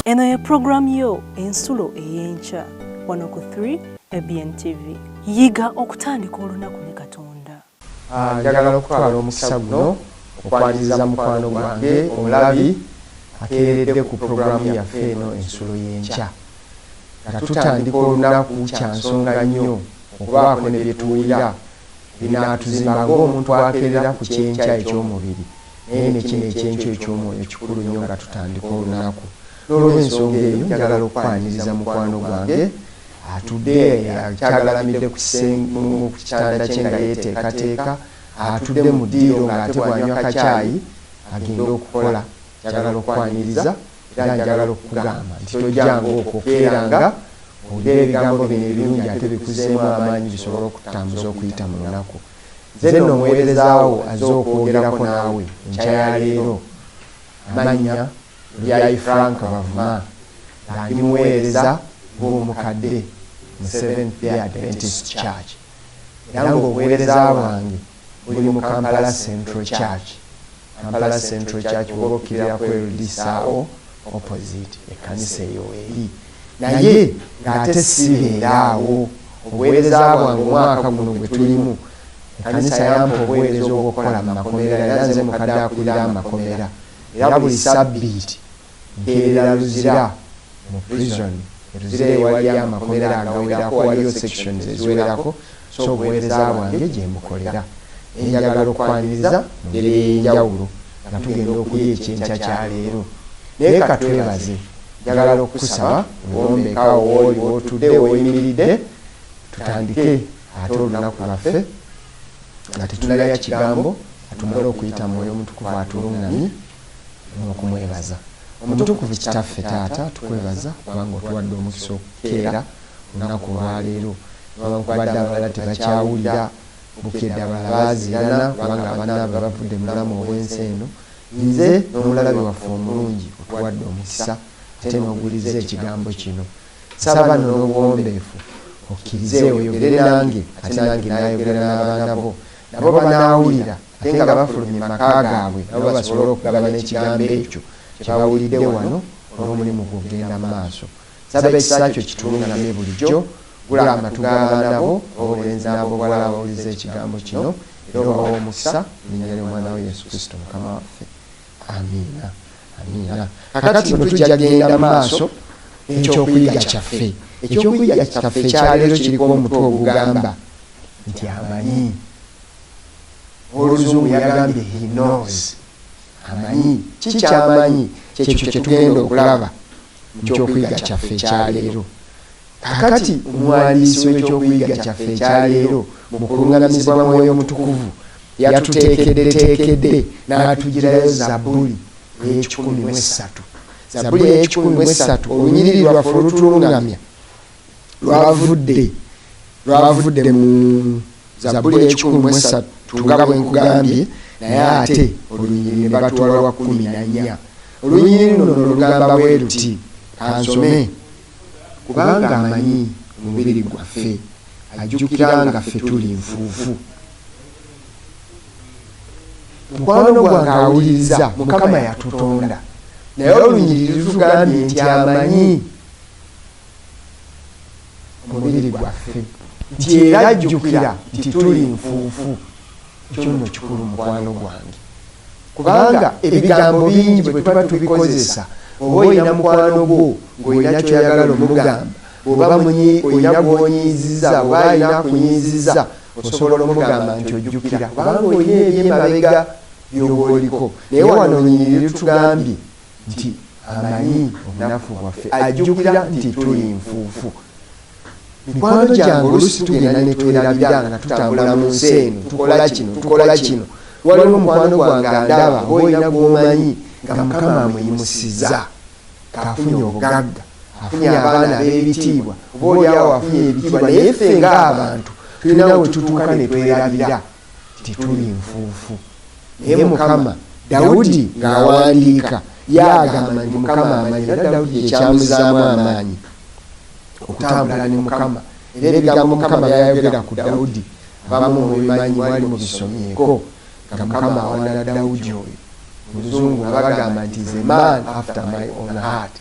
Eno ye program yo ensulo ey'enkya wano ku 3 ABN TV. Yiga okutandika olunaku ne Katonda. Njagala okutwala omukisa guno okwaniriza mukwano gwange omulabi akeeredde ku programu yaffe eno ensulo y'enkya. Nga tutandika olunaku kya nsonga nnyo okubaako ne bye tuwulira binaatuzimba ng'omuntu akeerera ku kyenkya eky'omubiri naye ne kino ekyenkya eky'omwoyo kikulu nnyo nga tutandika olunaku. N'olw'ensonga eyo njagala okwaniriza mukwano gwange atudde akyagalamidde ku kitanda kye nga yeeteekateeka atudde mu ddiiro ng'ate bw'anywa kacaayi agenda okukola. Njagala okwaniriza era njagala okugamba nti tojjanga okwo keeranga owulira ebigambo bino ebirungi ate bikuzeemu amaanyi bisobole okutambuza okuyita mu lunaku. Nze nno omuweerezaawo azze okwogerako naawe enkya ya leero amannya Lyayi Frank Bavuma nga ndi muweereza ng'omukadde mu Seventh Day Adventist Church era ng'obuweereza bwange buli mu Kampala Central Church. Kampala Central Church bw'oba okkirira ku Erudisaawo opposite ekkanisa eyo eri naye ng'ate sibeeraawo. Obuweereza bwange omwaka guno gwe tulimu ekkanisa yampa obuweereza obw'okukola mu makomera era nze mukadde akulira amakomera era buli sabbiiti nkeerera Luzira mu prison. Luzira ewali amakomera agawerako waliyo sections eziwerako so obuweereza bwange gye mbukolera. Njagala okwaniriza mu ngeri ey'enjawulo nga tugenda okulya ekyenkya kya leero. Naye katwebaze njagala okusaba wewombeka wooli wootudde woyimiridde tutandike ate olunaku lwaffe nga tetunalya kigambo atumale okuyita Mwoyo Mutukuvu atuluŋŋamye n'okumwebaza. Omutukuvu Kitaffe Taata tukwebaza kubanga otuwadde omukisa okukeera olunaku olwaleero newankubadde abalala tebakyawulira bukedde abalala baazirana kubanga abannaabwe bavudde mu bulamu obw'ensi eno. Nze n'omulalabe waffe omulungi otuwadde omukisa ate n'oguliza ekigambo kino. Saba nno n'obuwombeefu okkirize oyogere nange ate nange naayogera n'abaana bo nabo banaawulira ate nga bafulumye maka gaabwe nabo basobole okugabana ekigambo ekyo kyebawulidde wano olw'omulimu gw'ogenda mu maaso. Saba ekisa kyo kituluŋŋamye bulijjo. Gula amatu g'abaana bo obulenzi n'ab'obuwala abawuliza ekigambo kino era obawa omukisa mu linnya ly'omwana we Yesu Kristo Mukama waffe. Amiina. Amiina. Kakati bwe tujja genda mu maaso ekyokuyiga kyaffe. Ekyokuyiga kyaffe ekyaleero kiriko omutwe ogugamba nti amanyi. Oluzungu yagambye he knows. Amanyi. Kikyamanyi kyekyo kye tugenda okulaba mu kyokuyiga kyaffe ekyaleero. Kakati omuwandiisi w'ekyokuyiga kyaffe ekyaleero mu kuluŋŋamizibwa Mwoyo Mutukuvu yatuteekeddeteekedde n'atugirayo Zabbuli ey'ekikumi-mu-3. Zabbuli ey'ekikumi-mu-3 olunyiriri lwaffe olutuluŋŋamya lwavudde mu Zabbuli ey'ekikumi-mu-3 nga bwe nkugambye naye ate olunyiriri ne batuwala lwa 14. Olunyiriri luno lugamba bwe luti kansome. Kubanga amanyi omubiri gwaffe ajjukira nga ffe tuli nfuufu. Mukwano gwange awuliriza Mukama yatutonda naye olunyiriri lutugambye nti amanyi omubiri gwaffe nti era ajjukira nti tuli nfuufu. Ekyo nno kikulu mukwano gwange kubanga ebigambo bingi bwe tuba tubikozesa oba olina mukwano gwo ng'olina kyoyagala omugamba oba olina gw'onyiiziza oba alina akunyiiziza osobola omugamba nti ojjukira kubanga olina eby'emabega by'oba oliko. Naye wano olunyiriri lutugambye nti amanyi obunafu bwaffe ajjukira nti tuli nfuufu. Mikwano gyange oluusi tugenda ne twerabira nga tutambula mu nsi eno tukola kino waliwo mukwano gwange andaba oba olina gw'omanyi nga Mukama amuyimusizza kaafunye obugagga afunye abaana ab'ebitiibwa oba oliawo afunye ebitiibwa naye ffe ng'abantu tulina we tutuuka ne twerabira nti tuli nfuufu. Naye Mukama Dawudi ng'awandiika yagamba nti Mukama amanyi era Dawudi ekyamuzaamu amaanyi okutambula ne Mukama era ebigambo Mukama byayogera ku Dawudi abamu mu bimanyi mwali mu bisomyeko nga Mukama awanana Dawudi oyo. Mu Luzungu bagamba nti is a man after my own heart.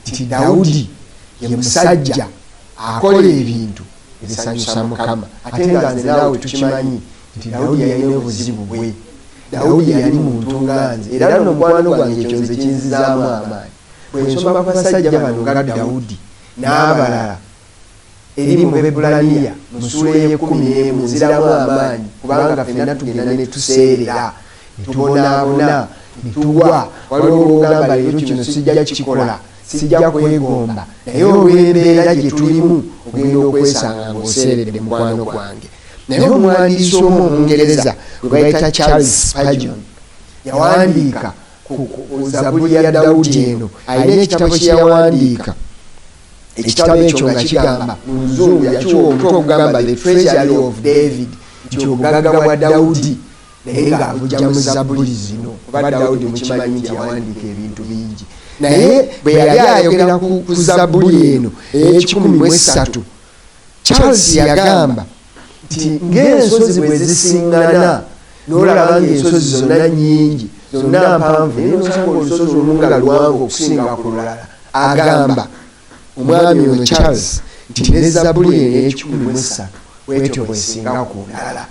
nti Dawudi ye musajja akola ebintu ebisanyusa Mukama ate nga nze naawe tukimanyi nti Dawudi yalina obuzibu bwe. Dawudi yali muntu nga nze era no mukwano gwange ekyo nze kinzizaamu amaanyi bwe nsoma ku basajja bano nga Dawudi n'abalala eri mu Bebulaniya mu ssuula ey'ekumi nziramu amaanyi kubanga ffenna tugenda ne tuseerera ne tubonaabona ne tugwa. Waliwo olwogamba leero kino sijja kukikola sijja kwegomba naye olw'embeera gye tulimu ogenda okwesanga ng'oseeredde mukwano gwange. Naye omuwandiisi omu Omungereza gwe bayita Charles Spurgeon yawandiika ku Zabbuli ya Dawudi eno. Alina ekitabo kye yawandiika, ekitabo ekyo nga kigamba mu Luzungu yakiwa omutwe ogugamba The Treasury of David, nti obugagga bwa Dawudi, naye ng'abujja mu Zabbuli zino kuba Dawudi mukimanyi nti yawandiika ebintu bingi. Naye bwe yali ayogera ku Zabbuli eno ey'ekikumi Charles yagamba nti ng'ensozi bwe zisiŋŋana n'olaba ng'ensozi zonna nnyingi zonna mpanvu naye nosanga olusozi olumu nga luwanvu okusinga ku lulala. Agamba omwami ono Charles nti ne Zabbuli ey'ekikumi bwetyo bwesinga ku ndala.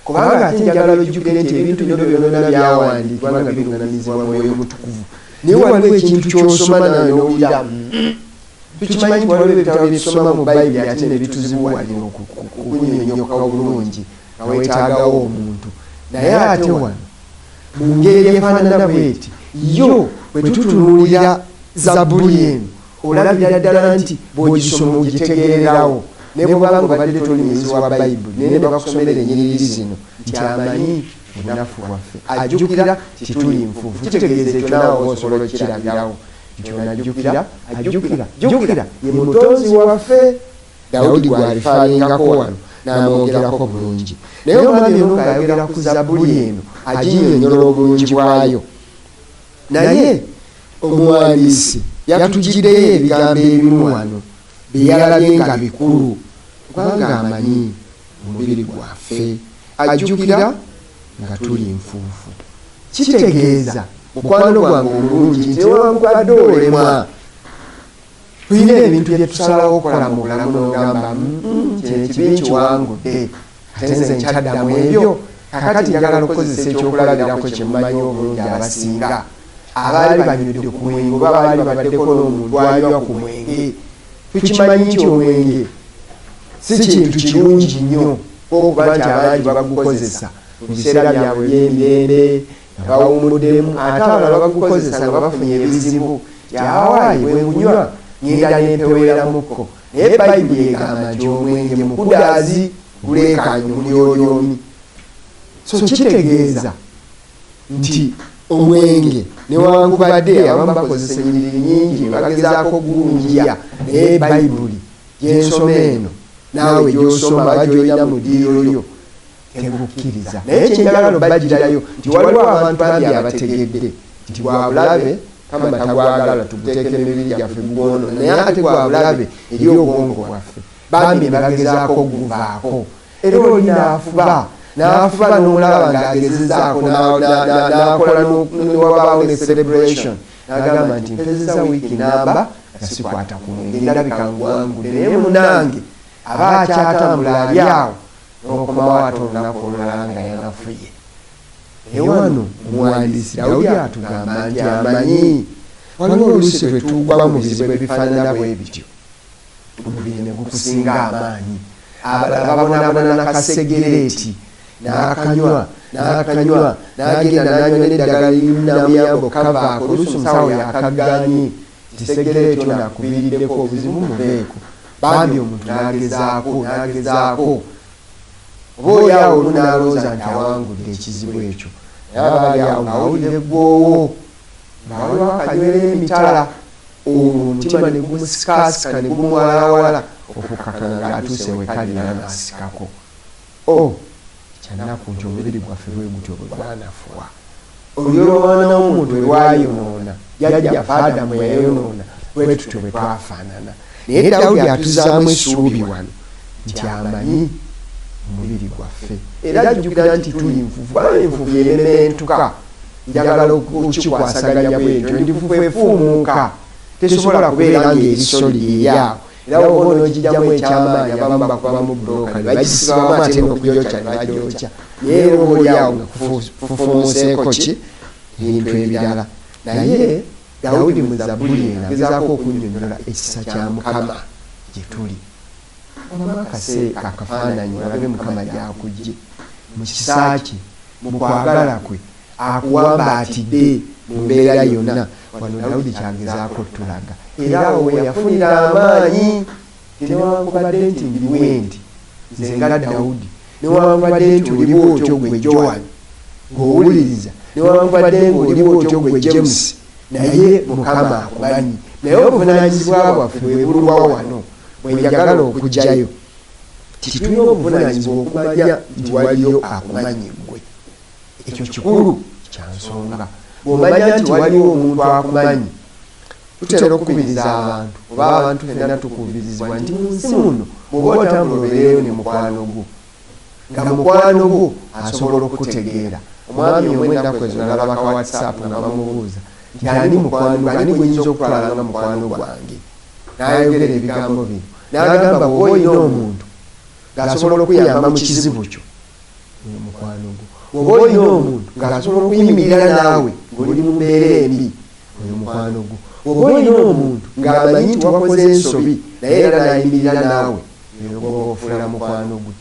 Kubanga ate njagala ojjukire nti ebintu bino byonna byawandiikibwa nga biruŋŋamizibwa Mwoyo Mutukuvu. Naye waliwo ekintu ky'osoma nawe n'owulira tukimanyi nti waliwo ebitabo bye tusoma mu Bayibuli ate ne bituzibuwalira okukunnyonnyoka obulungi nga weetaagawo omuntu. Naye ate wano mu ngeri efaanana bw'eti yo bwe tutunuulira Zabbuli eno olabira ddala nti bw'ogisoma ogitegeererawo ne bw'obanga obadde toli muyizi wa Bayibuli naye ne bakusomera ennyiriri zino nti amanyi obunafu bwaffe ajjukira tituli nfuufu. Kitegeeza ekyo naawe osobola okukirabirawo nti ajjukira ye mutonzi waffe. Dawudi gw'alifaaningako wano n'amwogerako bulungi. Naye omwami ono ng'ayogera ku Zabbuli eno aginnyonnyola obulungi bwayo. Naye omuwandiisi yatugiddeyo ebigambo ebimu wano bye yalabye nga bikulu kubanga amanyi omubiri gwaffe ajjukira nga tuli nfuufu. Kitegeeza mukwano gwange omulungi nti newankubadde olemwa tulina ebintu bye tusalawo okukola mu bulamu n'ogamba kino ekibi nkiwangudde ate nze nkyaddamu ebyo. Kakati njagala okukozesa ekyokulabirako kye mumanyi obulungi abasinga abaali banyudde ku mwenge oba baali babaddeko n'omuntu anywa ku mwenge. Tukimanyi nti omwenge si kintu kirungi nnyo okuba nti abangi bagukozesa mu biseera byabwe eby'emirembe nga bawumuddemu, ate abalala bagukozesa nga bafunye ebizibu. Yawaayi bwe ngunywa ngenda n'empeweeramukko. Naye Bayibuli egamba nti omwenge mukudaazi guleekaanya omulyoolyomi. So kitegeeza nti omwenge newankubadde abamu bakozesa ennyiriri nnyingi bagezaako gulungiya, naye Bayibuli gyensoma eno naawe gy'osoma oba gy'olina mu ddiiro lyo tegukkiriza. Naye kyenjagala obagirayo nti waliwo abantu bambi abategedde nti gwabulabe kama tagwagala tuguteeka emibiri gyaffe gwono, naye ate gwabulabe eri obwongo bwaffe bambi bagezaako guvaako. Era oli n'afuba n'olaba ng'agezezaako n'akola n'ewabaawo ne celebration n'agamba nti mpezeza wiiki namba nga sikwata ku mwenge ndabika ngwangudde, naye munange aba akyatambula ali awo n'okomawo ate olunaku olulala nga yanafuye. Ewano omuwandiisi Dawudi atugamba nti amanyi waliwo oluusi lwe tugwa mu bizibu ebifaanana bwe bityo omubiri ne gukusinga amaanyi. Abalala babonaabona n'akasegereeti n'akanywa n'agenda n'anywa n'eddagala limunamuyamba okavaako. Oluusi omusawo yakaganye nti segereeti ono akubiriddeko obuzibu muveeko. Bambi omuntu n'agezaako oba oliawo olu n'alowooza nti awangudde ekizibu ekyo, naye abaali awo ng'awulira eggwoowo ng'awaliwo akanywera emitala, omutima ne gumusikaasika ne gumuwalawala okukkakana ng'atuuse wekalira n'asikako. Kyanaku nti omubiri gwaffe bwe gutyo bwe gwanafuwa. Olugero omwana w'omuntu bwe lwayonoona, jjajjaffe Adamu yayonoona, bwe tutyo bwe twafaanana. Naye Dawudi atuzaamu essuubi wano nti amanyi omubiri gwaffe era ajjukira nti tuli nfuufu. Kubanga enfuufu yenementuka, njagala okukikwasaganya bwentyo, enfuufu efuumuuka tesobola kubeera ng'eriso liryawo era oba onogijjamu ekyamaanyi abamu bakubamu buloka ne bagisibamu ate n'okugyokya ne bagyokya naye oba oliawo nga kufumuseeko ki ebintu ebirala naye Dawudi mu Zabbuli eno agezaako okunnyonnyola ekisa kya Mukama gye tuli obamu akafaananyi olabe Mukama gy'akugye mu kisa kye mu kwagala kwe akuwambaatidde mu mbeera yonna wano Dawudi kyagezaako tulaga era we yafunira amaanyi newankubadde nti ndiwe nti nze nga Dawudi newankubadde nti oliwo otyo gwe Joan ng'owuliriza newankubadde ng'oliwo otyo gwe James naye Mukama akumanyi naye obuvunaanyizibwa bwaffe bwe bulwa wano bwe njagala okugyayo titulina obuvunaanyizibwa okumanya nti waliyo akumanyi ggwe ekyo kikulu kya nsonga bw'omanya nti waliwo omuntu akumanyi tutera okukubiriza abantu oba abantu fenna tukubirizibwa nti mu nsi muno bw'oba otambula obeereyo ne mukwano gwo nga mukwano gwo asobola okutegeera omwami omwe ennaku ezo nalaba ka WhatsApp nga bamubuuza nti ani mukwano ani gwenyinza okutwala nga mukwano gwange n'ayogera ebigambo bino n'agamba bw'oba olina omuntu ng'asobola okuyamba mu kizibu kyo oyo mukwano gwo oba olina omuntu ng'asobola okuyimirira naawe ng'oli mu mbeera embi oyo mukwano gwo oba olina omuntu ng'amanyi nti wakoze ensobi naye era n'ayimirira naawe oyo gwoba ofuula mukwano gwe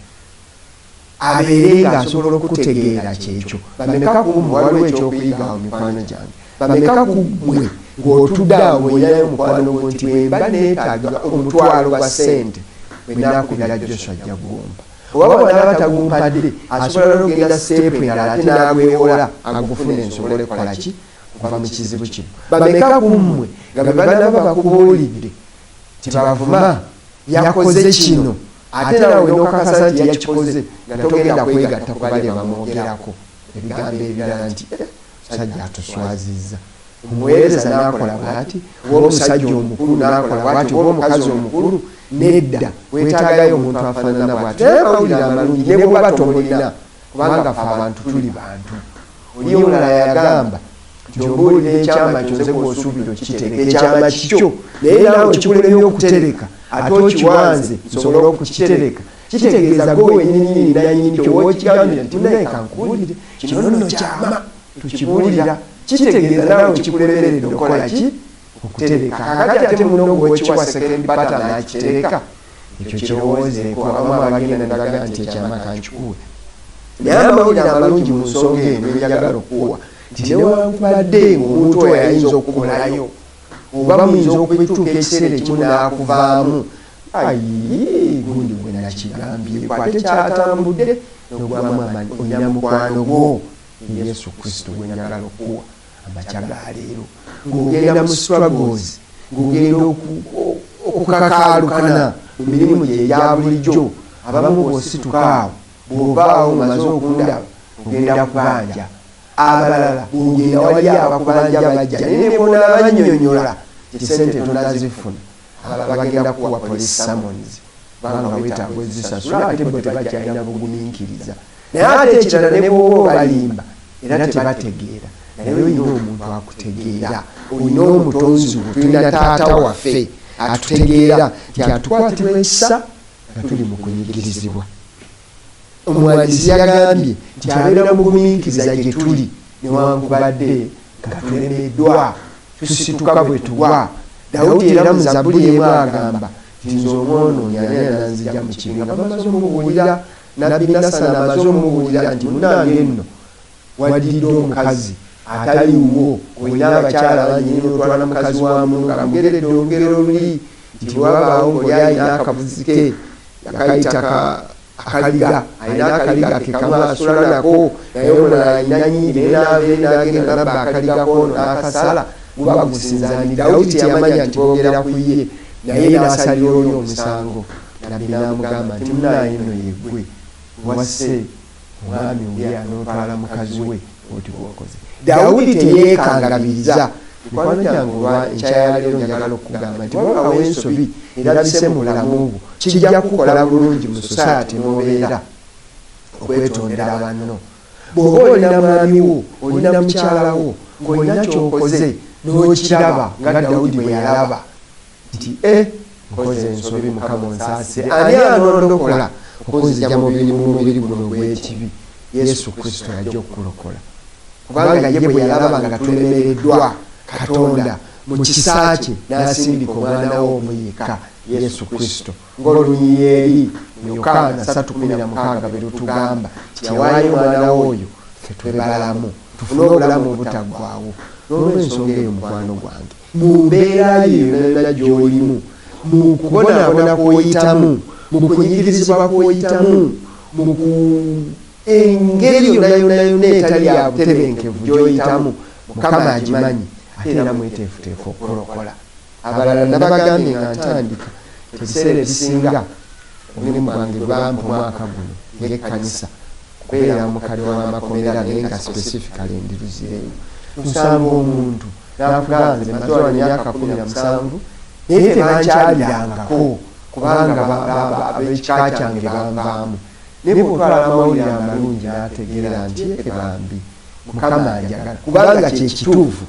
abeere ng'asobola okutegeera kyekyo bameka ku mmwe waliwo ekyokuyiga mu mikwano gyange bameka ku mmwe ng'otudde awo ng'olinayo mukwano gwo nti bwe mba neetaaga omutwalo gwa ssente bwe naakubira Joshua ajja kugomba oba bw'anaaba tagumpadde asobola n'okugenda siteepu endala ate n'agwewola agufune nsobole kukola ki okuva mu kizibu kino bameka ku mmwe nga bwe banaba bakubuulidde tibavuma yakoze kino ate nawe n'okakasa nti yakikoze nga togenda kwegatta ku bali bamwogerako ebigambo ebirala nti musajja atuswazizza omuweereza n'akola bw'ati oba omusajja omukulu n'akola bw'ati oba omukazi omukulu nedda weetaagayo omuntu afaanana bw'ati naye amawulire amalungi ne bw'oba tomulina kubanga ffe abantu tuli bantu oli omulala yagamba nti ombuulira ekyama kyonze gw'osuubira okukitereka ekyama kikyo naye naawe kikulemye okutereka ate okiwanze nsobola okukitereka kitegeeza gwe wenyini nanyini kyoba okigambira nti naye kankubuulire kino nno kyama tukibuulira kitegeeza naawe kikulemeredde okukola ki okutereka kakati ate muno gwekiwa second pattern akitereka ekyo kirowoozeeko abamu abagenda ne baga nti ekyama kankikuwe naye amawulire amalungi mu nsonga eno ebyagala okuwa nti newankubadde ng'omuntu oyo ayinza okukolayo oba muyinza okubituuka ekiseera ekimu n'akuvaamu ayi gundi gwe nakigambye kwate kyatambudde n'ogwamu amaanyi olina mukwano gwo Yesu Kristo gwe njagala okuwa amakya ga leero ng'ogenda mu struggles ng'ogenda okukakaalukana mu mirimu gye egya bulijjo abamu bw'osituka awo bw'ovaawo ng'omaze okundaba ogenda kubanja abalala bw'ogenda wali abakubanja bajja naye ne bw'onaabannyonnyola sente tonazifuna abalala bagenda kuwa police summons kubanga weetaaga ezisasula ate bo tebakyalina bugumiikiriza naye ate ekirala ne bw'oba obalimba era tebategeera naye olina omuntu akutegeera olina omutonzi wo tulina taata waffe atutegeera nti atukwatibwa ekisa nga tuli mu kunyigirizibwa omuwandiisi yagambye nti abeera mugumiikiriza gye tuli newankubadde nga tulemeddwa tusituka bwe tugwa Dawudi era mu Zabbuli emu agamba nti nze omwonoonyi ani ananzija mu kibi nga bamaze omubuulira nabbi Nasani amaze omubuulira nti munange nno waddiridde omukazi ataliwo olina abakyala banyini n'otwala mukazi wa muno nga mugeredde olugero luli nti wabaawo ng'oli alina akabuzi ke yakayita akaliga alina akaliga ke kamu asula nako naye ono alina nyiire n'abeere n'agenda nabba akaliga koono n'akasala guba gusinzaani Dawudi teyamanya nti boogera ku ye naye n'asalira oli omusango nabbi n'amugamba nti munaaye nno yeggwe wasse omwami oli anootwala mukazi we oti bwokoze Dawudi teyeekangabiriza mikwano gyange olwa enkyayaleero njagala okugamba nti bwabaawo ensobi erabise mu bulamu bwo kijja kukola bulungi mu society n'obeera okwetondera banno bw'oba olina mwami wo olina mukyala wo ng'olina kyokoze n'okiraba nga Dawudi bwe yalaba nti nkoze ensobi Mukama onsaasire ani anondokola okunzigya mu mubiri guno gw'ekibi. Yesu Kristo yajja okukulokola kubanga ye bwe yalaba nga tulemereddwa Katonda mu kisa kye n'asindika omwana we omuyika Yesu Kristo ng'olunyiriri Yokaana 3:16 bwe lutugamba nti yawaayo omwana we oyo ffe twebalamu tufune obulamu obutaggwaawo. N'olw'ensonga eyo mukwano gwange mu mbeera yo yonna gy'olimu, mu kubonaabona kw'oyitamu, mu kunyigirizibwa kw'oyitamu, mu engeri yonna etali ya butebenkevu gy'oyitamu, Mukama agimanyi ate era mweteefuteefu okulokola. Abalala nabagambye nga ntandika ebiseera ebisinga omulimu gwange bampa omwaka guno ng'ekkanisa kubeera mukali w'amakomera naye nga specifically ndiruzireyo. Nsanga omuntu n'akugamba nze maze wano emyaka 17 naye tebankyalirangako kubanga ab'ekika kyange banvaamu. Naye bw'otwala amawulire amalungi n'ategeera nti ebambi Mukama anjagala kubanga kyekituufu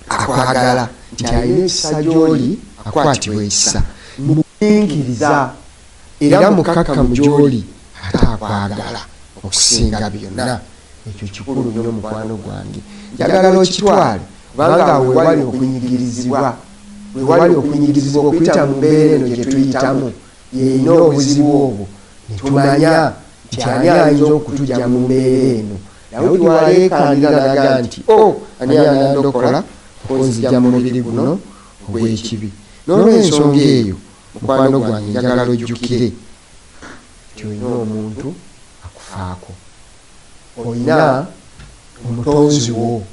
akwagala nti alina ekisa gy'oli akwatibwa ekisa mukkiriza era mukakkamu gy'oli ate akwagala okusinga byonna. Ekyo kikulu nnyo mukwano gwange, njagala okitwale kubanga awo wewali okunyigirizibwa, wewali okunyigirizibwa okuyita mu mbeera eno gye tuyitamu yeeyina obuzibu obwo ne tumanya nti ani ayinza okutujja mu mbeera eno. Dawudi waleekaanira n'aga nti ani anandokola okunzigya mu mubiri guno ogw'ekibi. N'olw'ensonga eyo mukwano gwange njagala lojjukire nti olina omuntu akufaako, olina omutonzi wo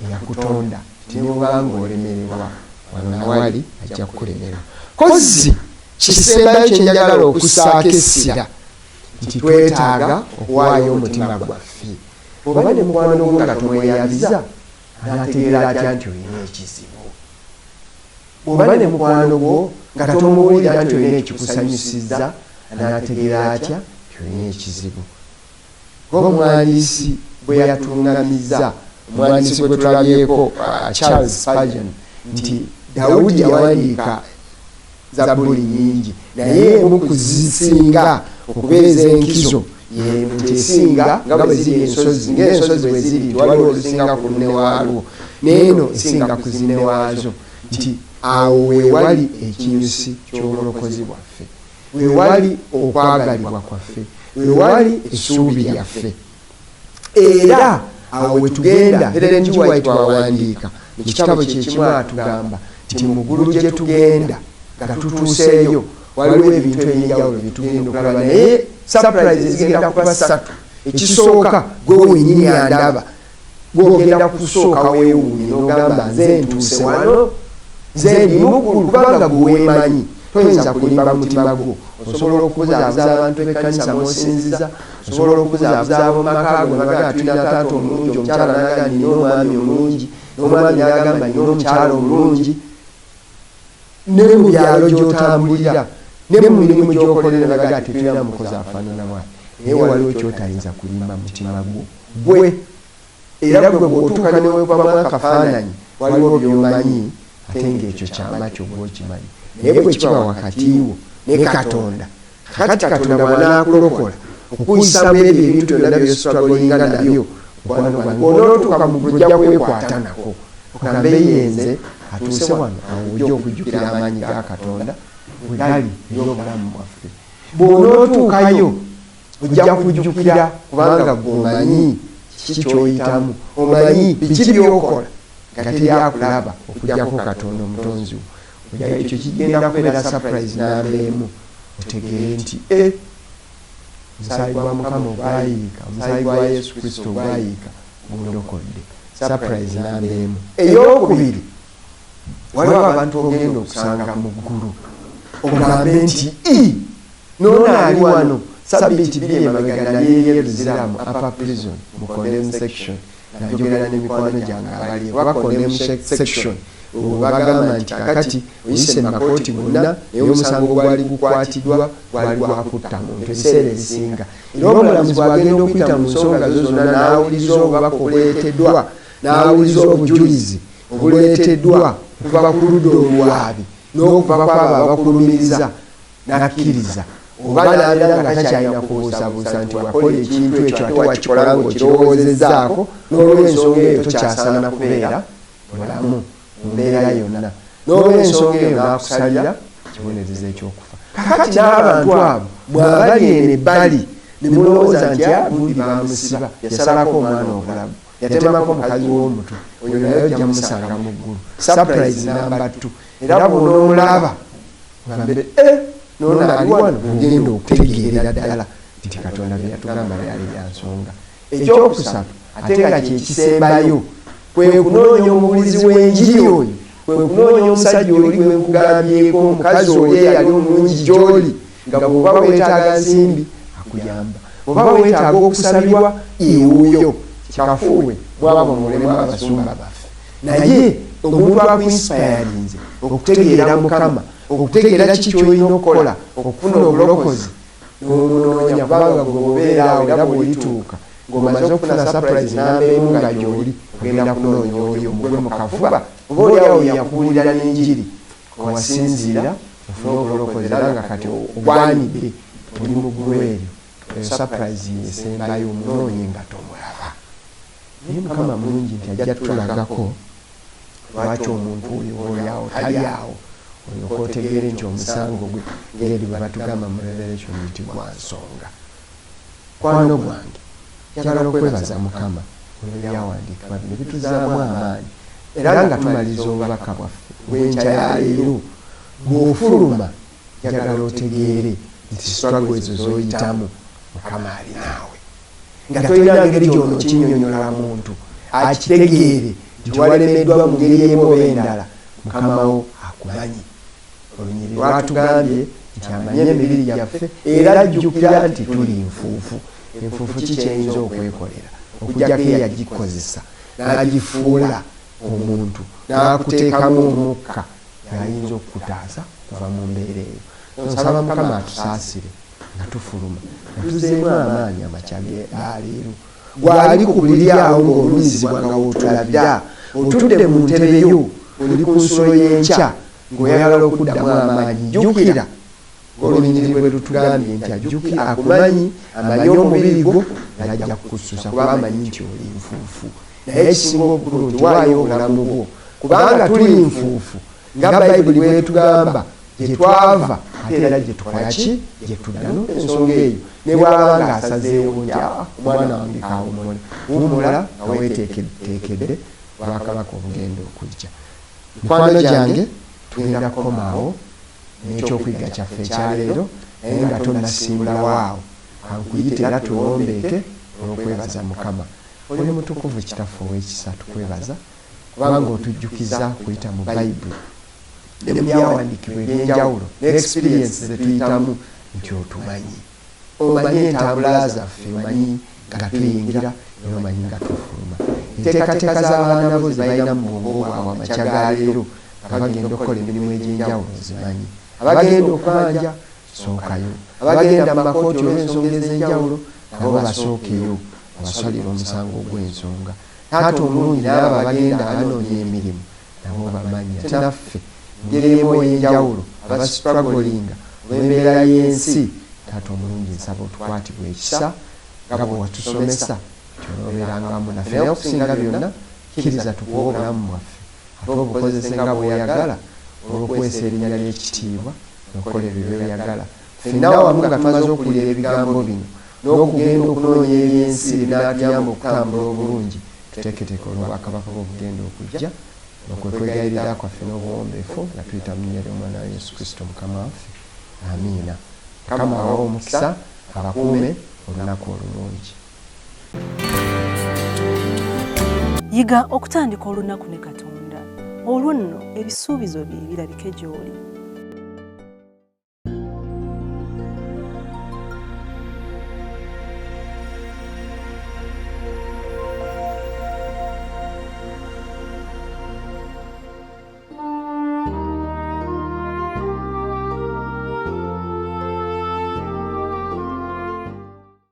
eyakutonda nti nebwanga olemererwa wano nawali ajja kukulemera. Kozi kisembayo kyenjagala okussaako essira nti twetaaga okuwaayo omutima gwaffe. Oba ne mukwano gwo nga tomweyabiza n'ategeera atya nti olina ekizibu? Oba ne mukwano gwo nga tomuwulira nti olina ekikusanyusizza n'ategeera atya nti olina ekizibu? Ng'omwandiisi bwe yatuŋŋamizza, omwandiisi gwe tulabyeko Charles Spurgeon nti Dawudi yawandiika Zabbuli nyingi naye emu ku zisinga okubeeza enkizo nti esinga nga bwe ziri ensozi ng'ensozi bwe ziri nti waliwo olusinga ku lunne waalwo n'eno esinga ku zinne waazo, nti awo weewali ekinyusi ky'obulokozi bwaffe, weewali okwagalibwa kwaffe, weewali essuubi lyaffe. Era awo we tugenda Ellen G. White wawandiika mu kitabo kyekimu atugamba nti mu ggulu gye tugenda nga tutuuseeyo waliwo ebintu eby'enjawulo bye tugenda okulaba, naye surprise zigenda kuba 3. Ekisooka gwe wennyini andaba, gwe ogenda kusooka weewuunye n'ogamba nze ntuuse wano, nze ndi muggulu, kubanga gwe weemanyi. Toyinza kulimba mutima gwo. Osobola okubuzaabuza abantu b'ekkanisa mw'osinziza, osobola okubuzaabuza ab'omumaka go nabaga tulina taata omulungi, omukyala n'aga nina omwami omulungi, n'omwami n'agamba nina omukyala omulungi. Ne mu byalo gy'otambulira ne mu mirimu gy'okolera nabaga tetulina mukozi afaanana bw'ati, naye waliwo ky'otayinza kulimba mutima gwo gwe. Era gwe bw'otuuka ne weevamu akafaananyi waliwo by'omanyi ate ng'ekyo kyama kyo gw'okimanyi. Naye bwe kiba wakati wo ne Katonda, kakati Katonda bw'anaakulokola okuyisaamu ebyo ebintu byonna by'ositwagolinga nabyo, mukwano gwange onootuuka mu ggulu ojja kwekwata nako ogambe yenze atuuse wano, awo ojja okujjukira amaanyi ga Katonda bwe gali ery'obulamu bwaffe. Bw'onootuukayo ojja kujjukira kubanga gw'omanyi kiki ky'oyitamu, omanyi biki by'okola nga teryakulaba okujjako Katonda omutonzi wo. Ekyo kigenda kubeera surprise n'abeemu, otegeere nti omusaayi gwa Mukama ogwayiika, omusaayi gwa Yesu Kristo ogwayiika gundokodde. Surprise n'abeemu. Ey'okubiri, waliwo abantu ogenda okusanga mu ggulu ogambe nti n'ono ali wano Sabbiiti 2 emabega nali eri Yeruzalemu Upper Prison mu condemn section, njogera n'emikwano gyange abali oba condemn section. Bagamba nti kakati oyise mu makooti gonna naye omusango gwali gukwatiddwa gwali gwakutta muntu ebiseera ebisinga. Era omulamuzi bw'agenda okuyita mu nsonga zo zonna n'awuliriza obubaka obwereeteddwa n'awuliza obujulizi obuleeteddwa okuva ku ludda oluwaabi n'okuva kwabo abakulumiriza n'akkiriza oba n'abeera nga takyalina kubuusabuusa nti wakola ekintu ekyo ate wakikola ng'okirowoozezaako n'olw'ensonga eyo tokyasaana kubeera mulamu mu mbeera yonna n'olw'ensonga eyo n'akusalira kibonerezo ekyokufa. Kakati n'abantu abo bw'abali eno ebbali ne mulowooza nti gundi bamusiba yasalako omwana obulabu yatemako omukazi w'omutwe oyo naye ojja musanga mu ggulu. Surprise namba 2 era bw'onoomulaba ngambire nono ali wano ogenda okutegeerera ddala nti Katonda bye yatugamba byali bya nsonga. Ekyokusatu ate nga kyekisembayo kwe kunoonya omubulizi w'enjiri oyo, kwe kunoonya omusajja oli gwe nkugambyeko, omukazi oli eyali omulungi gy'oli, nga bw'oba weetaaga nsimbi akuyamba, bw'oba weetaaga okusabirwa ewuyo kikafuwe mwaba mulemu abasumba baffe. Naye omuntu akuinsipayarinze okutegeera Mukama, okutegeera ki ky'olina okukola okufuna obulokozi n'omunoonya, kubanga gwe obeera awo era bw'olituuka ng'omaze okufuna surprise namba emu nga gy'oli ogenda kunoonya oyo omugwe mu kafuba, oba oli awo yakubuulira n'enjiri owasinziira ofuna obulokozi era nga kati ogwanidde oli mu ggulu eryo. Eyo surprise yesembayo omunoonye nga tomulaba. Naye Mukama mulungi nti ajja tulagako lwaki omuntu oyo oli awo tali awo, olyoka otegeere nti omusango gwe ngeri bwe batugamba mu Revelation nti gwa nsonga. Mukwano gwange njagala okwebaza Mukama olwo byawandiikibwa bino bituzaamu amaanyi, era nga tumaliza obubaka bwaffe bw'enkya ya leero bw'ofuluma njagala otegeere nti struggle ezo z'oyitamu Mukama ali naawe, nga tolina ngeri gy'onookinnyonnyola muntu akitegeere nti walemeddwa mu ngeri emu oba endala, Mukama wo akumanyi. Olunyiri lwatugambye nti amanye emibiri gyaffe era ajjukira nti tuli nfuufu. Enfuufu ki kyeyinza okwekolera okujjako eyagikozesa n'agifuula omuntu n'akuteekamu omukka y'ayinza okukutaasa kuva mu mbeera eyo. Nsaba Mukama atusaasire nga tufuluma nga tuzeemu amaanyi amakya leero. Gwali ku buliri awo ng'olumizibwa nga wootulabira otudde mu ntebe yo oli ku nsolo y'enkya ng'oyagala okuddamu amaanyi, jjukira olunyiriri bwe lutugambye nti ajjukira akumanyi, amanyi omubiri gwo n'ajja kukususa kuba amanyi nti oli nfuufu. Naye ekisinga obukulu nti waayo obulamu bwo, kubanga tuli nfuufu nga Bayibuli bw'etugamba gye twava ate era gye tukola ki, gye tuddamu. Ensonga eyo ne bw'aba ng'asazeewo nti omwana wange kaawumula, wummula nga weeteekedde Bwakabaka obugenda okujja. Mikwano gyange tugenda kukomaawo n'ekyokuyiga kyaffe ekyaleero, naye nga tonnasimbulawo awo kankuyite era tuwombeeke olw'okwebaza Mukama. Oli mutukuvu Kitaffe ow'ekisa, tukwebaza kubanga otujjukiza kuyita mu Bayibuli ne mu byawandiikibwa eby'enjawulo n'experience ze tuyitamu nti otumanyi, omanyi entambula zaffe, omanyi nga tuyingira era omanyi nga tufuluma. Enteekateeka z'abaana bo ze balina mu bwongo bwabwe amakya ga leero nga bagenda okukola emirimu egy'enjawulo zimanyi. Abagenda okubanja sookayo, abagenda mu makooti olw'ensonga ez'enjawulo nabo basookeyo abasalira omusango gw'ensonga. Taata omulungi n'abo abagenda abanoonya emirimu nabo bamanyi. Ate naffe engeri emu ey'enjawulo abasituragolinga olw'embeera y'ensi, taata omulungi nsaba otukwatibwa ekisa nga bwe watusomesa kyonoobeerangamu naffe, naye okusinga byonna kkiriza tukuwe obulamu bwaffe ate obukozese nga bw'oyagala olw'okwesa erinnya ly'ekitiibwa n'okukola ebyo by'oyagala. Ffenna wamu nga tumaze okuwulira ebigambo bino n'okugenda okunoonya ebyensi ebinaatuyamba okutambula obulungi, tuteeketeeke olw'Obwakabaka bw'obugenda okujja okwe kwegayirira kwaffe n'obuwombeefu nga tuyita mu nnya ly'Omwana wa Yesu Kristo Mukama waffe. Amiina. Mukama abawe omukisa, abakuume olunaku olulungi. Yiga okutandika olunaku ne Katonda. Olwo nno ebisuubizo bye birabike gy'oli.